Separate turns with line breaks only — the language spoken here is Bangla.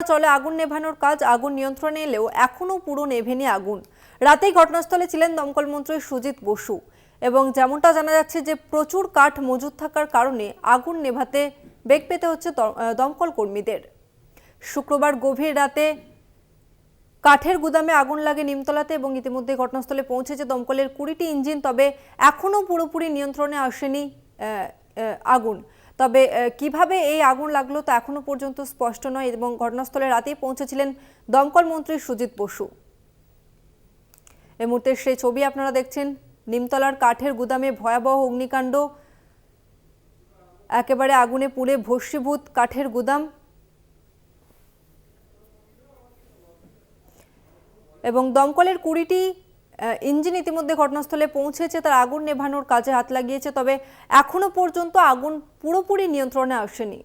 চলে আগুন নেভানোর কাজ। আগুন নিয়ন্ত্রণে এলেও এখনও পুরো নেভেনি আগুন। রাতেই ঘটনাস্থলে ছিলেন দমকল মন্ত্রী সুজিত বসু এবং যেমনটা জানা যাচ্ছে যে প্রচুর কাঠ মজুত থাকার কারণে আগুন নেভাতে বেগ পেতে হচ্ছে দমকল কর্মীদের। শুক্রবার গভীর রাতে কাঠের গুদামে আগুন লাগে নিমতলাতে এবং ইতিমধ্যে ঘটনাস্থলে পৌঁছেছে দমকলের 20টি ইঞ্জিন। তবে এখনও পুরোপুরি নিয়ন্ত্রণে আসেনি আগুন। তবে কিভাবে এই আগুন লাগলো তা এখনো পর্যন্ত স্পষ্ট নয় এবং ঘটনাস্থলে রাতেই পৌঁছেছিলেন দমকল মন্ত্রী সুজিত বসু। এই মুহূর্তে সেই ছবি আপনারা দেখছেন, নিমতলার কাঠের গুদামে ভয়াবহ অগ্নিকাণ্ড, একেবারে আগুনে পুড়ে ভস্মীভূত কাঠের গুদাম এবং দমকলের 20টি ইঞ্জিন ইতিমধ্যে ঘটনাস্থলে পৌঁছেছে, তার আগুন নেভানোর কাজে হাত লাগিয়েছে। তবে এখনো পর্যন্ত আগুন পুরোপুরি নিয়ন্ত্রণে আসেনি।